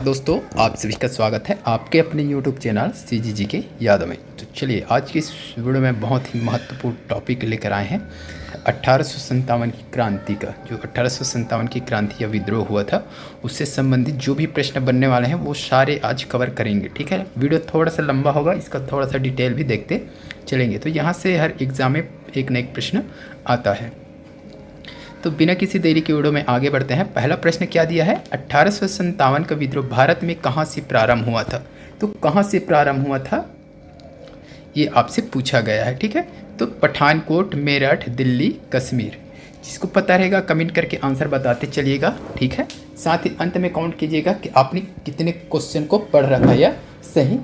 नमस्कार दोस्तों, आप सभी का स्वागत है आपके अपने YouTube चैनल CGG के यादों में। तो चलिए आज की इस वीडियो में बहुत ही महत्वपूर्ण टॉपिक लेकर आए हैं 1857 की क्रांति का। जो 1857 की क्रांति या विद्रोह हुआ था उससे संबंधित जो भी प्रश्न बनने वाले हैं वो सारे आज कवर करेंगे। ठीक है, वीडियो थोड़ा सा लंबा होगा, इसका थोड़ा सा डिटेल भी देखते चलेंगे। तो यहाँ से हर एग्ज़ाम में एक न एक प्रश्न आता है। तो बिना किसी देरी के वीडियो में आगे बढ़ते हैं। पहला प्रश्न क्या दिया है, 1857 का विद्रोह भारत में कहाँ से प्रारंभ हुआ था। तो कहाँ से प्रारंभ हुआ था ये आपसे पूछा गया है। ठीक है, तो पठानकोट, मेरठ, दिल्ली, कश्मीर। जिसको पता रहेगा कमेंट करके आंसर बताते चलिएगा। ठीक है, साथ ही अंत में काउंट कीजिएगा कि आपने कितने क्वेश्चन को पढ़ रखा या सही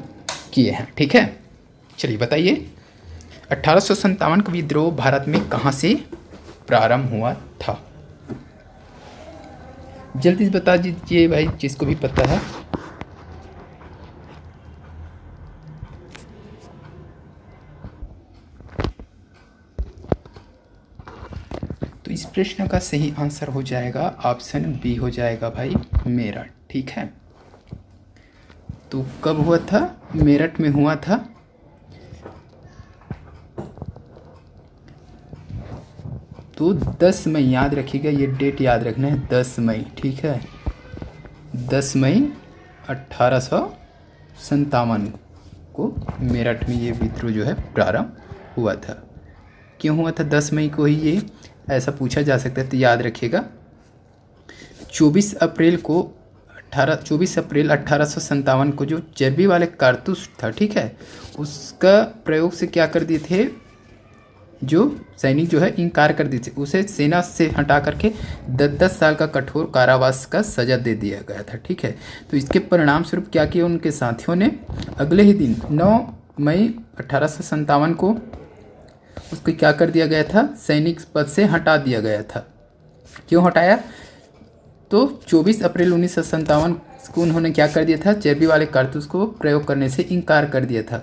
किए हैं। ठीक है, चलिए बताइए 1857 का विद्रोह भारत में कहाँ से प्रारंभ हुआ था। जल्दी से बता दीजिए भाई, जिसको भी पता है। तो इस प्रश्न का सही आंसर हो जाएगा ऑप्शन बी हो जाएगा भाई, मेरठ। ठीक है, तो कब हुआ था, मेरठ में हुआ था। तो 10 मई, याद रखिएगा, ये डेट याद रखना है, 10 मई। ठीक है, 10 मई 1857 को मेरठ में ये विद्रोह जो है प्रारंभ हुआ था। क्यों हुआ था 10 मई को ही, ये ऐसा पूछा जा सकता है। तो याद रखिएगा 24 अप्रैल 1857 को जो चर्बी वाले कारतूस था, ठीक है, उसका प्रयोग से क्या कर दिए थे, जो सैनिक जो है इनकार कर दिए थे, उसे सेना से हटा करके 10-10 साल का कठोर कारावास का सजा दे दिया गया था। ठीक है, तो इसके परिणाम स्वरूप क्या किया उनके साथियों ने, अगले ही दिन 9 मई 1857 को उसको क्या कर दिया गया था, सैनिक पद से हटा दिया गया था। क्यों हटाया, तो 24 अप्रैल 1957 को उन्होंने क्या कर दिया था, चर्बी वाले कारतूस को प्रयोग करने से इनकार कर दिया था।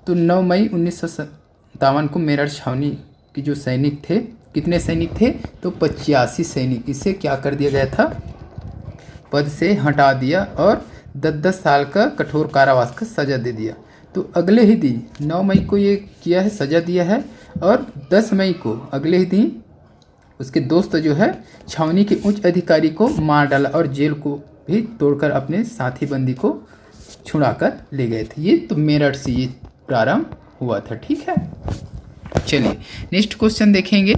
तो 9 मई 1957 को मेरठ छावनी के जो सैनिक थे, कितने सैनिक थे, तो 85 सैनिक, इसे क्या कर दिया गया था, पद से हटा दिया और 10-10 साल का कठोर कारावास का सजा दे दिया। तो अगले ही दिन 9 मई को ये किया है, सजा दिया है, और 10 मई को अगले ही दिन उसके दोस्त जो है छावनी के उच्च अधिकारी को मार डाला और जेल को भी तोड़कर अपने साथी बंदी को छुड़ाकर ले गए थे। ये तो मेरठ से ये प्रारंभ हुआ था। ठीक है, चलिए नेक्स्ट क्वेश्चन देखेंगे।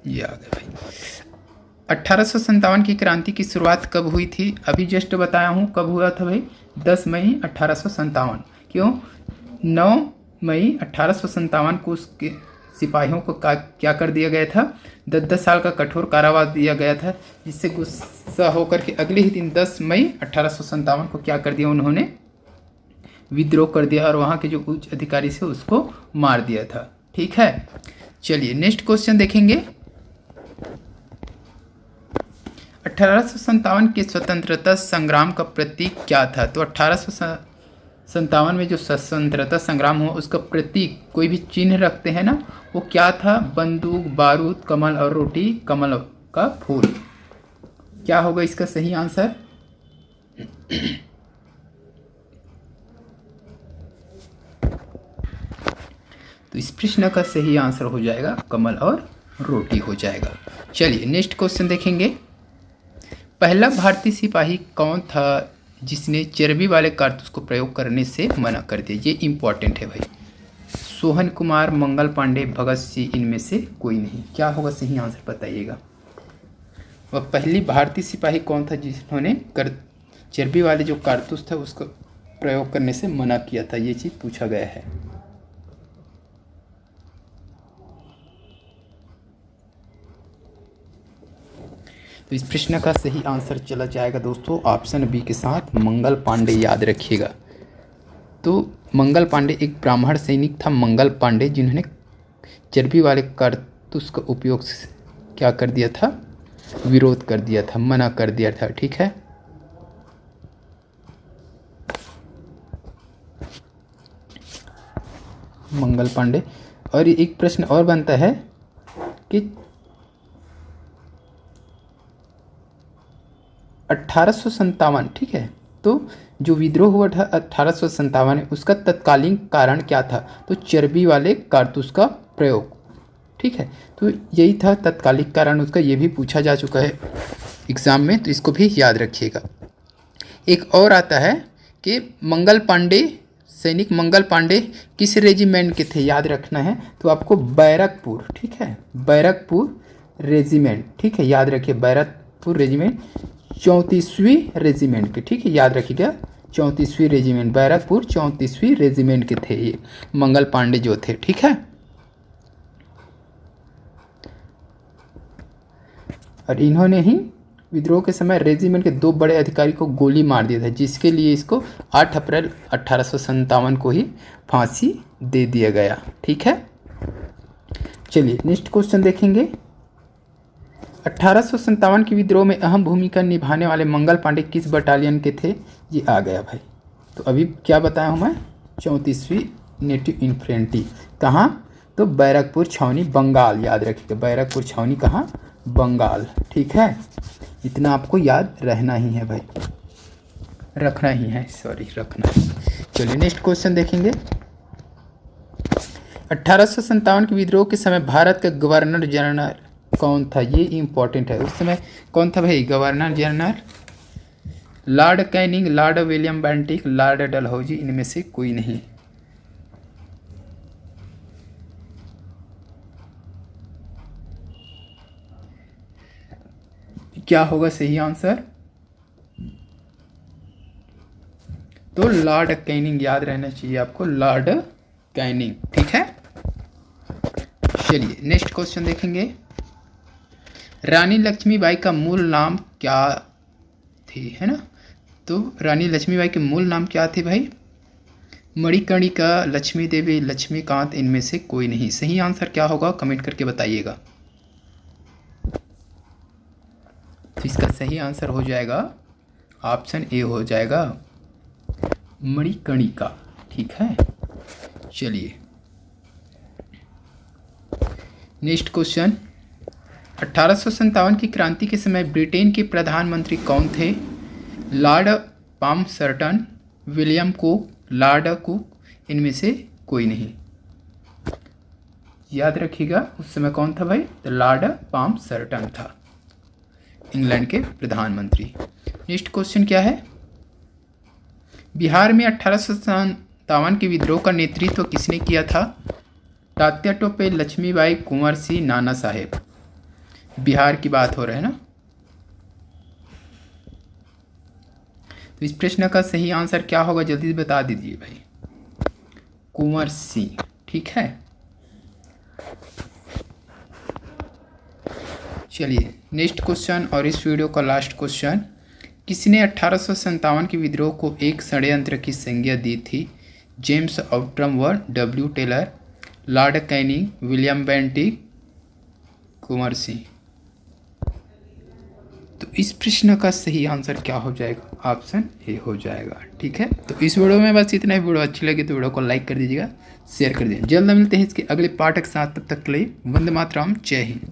ये आ गया भाई, 1857 की क्रांति की शुरुआत कब हुई थी, अभी जस्ट बताया हूँ कब हुआ था भाई, 10 मई 1857। क्यों, 9 मई 1857 को उसके सिपाहियों को क्या कर दिया गया था, 10-10 साल का कठोर कारावास दिया गया था, जिससे गुस्सा होकर के अगले ही दिन 10 मई 1857 को क्या कर दिया, उन्होंने विद्रोह कर दिया और वहाँ के जो उच्च अधिकारी से उसको मार दिया था। ठीक है, चलिए नेक्स्ट क्वेश्चन देखेंगे। 1857 के स्वतंत्रता संग्राम का प्रतीक क्या था। तो 1857 में जो स्वतंत्रता संग्राम हुआ उसका प्रतीक, कोई भी चिन्ह रखते हैं ना, वो क्या था, बंदूक, बारूद, कमल और रोटी, कमल का फूल। क्या होगा इसका सही आंसर, तो इस प्रश्न का सही आंसर हो जाएगा कमल और रोटी हो जाएगा। चलिए नेक्स्ट क्वेश्चन देखेंगे। पहला भारतीय सिपाही कौन था जिसने चर्बी वाले कारतूस को प्रयोग करने से मना कर दिया, ये इंपॉर्टेंट है भाई। सोहन कुमार, मंगल पांडे, भगत सिंह, इनमें से कोई नहीं। क्या होगा सही आंसर बताइएगा। वह पहली भारतीय सिपाही कौन था जिन्होंने चर्बी वाले जो कारतूस था उसको प्रयोग करने से मना किया था, ये चीज़ पूछा गया है। तो इस प्रश्न का सही आंसर चला जाएगा दोस्तों ऑप्शन बी के साथ, मंगल पांडे। याद रखिएगा, तो मंगल पांडे एक ब्राह्मण सैनिक था, मंगल पांडे, जिन्होंने चर्बी वाले कारतूस का उपयोग क्या कर दिया था, विरोध कर दिया था, मना कर दिया था। ठीक है, मंगल पांडे। और एक प्रश्न और बनता है कि 1857, ठीक है। तो जो विद्रोह हुआ था 1857 में, उसका तत्कालीन कारण क्या था? तो चर्बी वाले कारतूस का प्रयोग, ठीक है। तो यही था तत्कालिक कारण उसका, ये भी पूछा जा चुका है एग्ज़ाम में, तो इसको भी याद रखिएगा। एक और आता है कि मंगल पांडे, सैनिक मंगल पांडे किस रेजिमेंट के थे, याद रखना है। तो आपको बैरकपुर, ठीक है, बैरकपुर रेजिमेंट, ठीक है, याद रखिए बैरकपुर रेजिमेंट 34वीं रेजिमेंट के, ठीक है, याद रखिएगा 34वीं रेजिमेंट, बैरकपुर 34वीं रेजिमेंट के थे ये मंगल पांडे जो थे, ठीक है। और इन्होंने ही विद्रोह के समय रेजिमेंट के 2 बड़े अधिकारी को गोली मार दिया था, जिसके लिए इसको 8 अप्रैल 1857 को ही फांसी दे दिया गया, ठीक है। चलिए नेक्स्ट क्वेश्चन देखेंगे। 1857 के विद्रोह में अहम भूमिका निभाने वाले मंगल पांडे किस बटालियन के थे? ये आ गया भाई। तो अभी क्या बताया हूँ मैं? 34वीं नेटिव इन्फेंट्री। कहाँ? तो बैरकपुर छावनी, बंगाल, याद रखिएगा बैरकपुर छावनी कहाँ? बंगाल, ठीक है। इतना आपको याद रहना ही है भाई, रखना ही है, सॉरी रखना है। चलिए नेक्स्ट क्वेश्चन देखेंगे। 1857 के विद्रोह के समय भारत का गवर्नर जनरल कौन था? ये इम्पोर्टेंट है। उस समय कौन था भाई governor general? Lord Canning, Lord William Bentinck, Lord Dalhousie, इनमें से कोई नहीं। क्या होगा सही आंसर? तो लॉर्ड कैनिंग, याद रहना चाहिए आपको, लॉर्ड कैनिंग, ठीक है। चलिए नेक्स्ट क्वेश्चन देखेंगे। रानी लक्ष्मीबाई का मूल नाम क्या थी, है ना? तो रानी लक्ष्मीबाई के मूल नाम क्या थे भाई? मणिकर्णिका, लक्ष्मी देवी, लक्ष्मीकांत, इनमें से कोई नहीं। सही आंसर क्या होगा कमेंट करके बताइएगा। तो इसका सही आंसर हो जाएगा ऑप्शन ए हो जाएगा मणिकर्णिका, ठीक है। चलिए नेक्स्ट क्वेश्चन। 1857 की क्रांति के समय ब्रिटेन के प्रधानमंत्री कौन थे? Lord Palmerston, William Cook, Lord Cook, इनमें से कोई नहीं। याद रखिएगा उस समय कौन था भाई? तो लॉर्ड पामसर्टन था, इंग्लैंड के प्रधानमंत्री। नेक्स्ट क्वेश्चन क्या है? बिहार में 1857 के विद्रोह का नेतृत्व किसने किया था? तात्या टोपे, लक्ष्मीबाई, कुंवर सिंह, नाना साहेब। बिहार की बात हो रहा है ना। तो इस प्रश्न का सही आंसर क्या होगा जल्दी बता दीजिए भाई। कुंवर सिंह, ठीक है। चलिए नेक्स्ट क्वेश्चन और इस वीडियो का लास्ट क्वेश्चन। किसने 1857 के विद्रोह को एक षड्यंत्र की संज्ञा दी थी? जेम्स आउट्रम व W Taylor, Lord Canning, William Bentinck, Kunwar Singh. तो इस प्रश्न का सही आंसर क्या हो जाएगा? ऑप्शन ए हो जाएगा, ठीक है। तो इस वीडियो में बस इतना ही। वीडियो अच्छी लगी तो वीडियो को लाइक कर दीजिएगा, शेयर कर दीजिए। जल्द मिलते हैं इसके अगले पार्ट के साथ, तब तक के लिए वंदे मातरम, जय हिंद।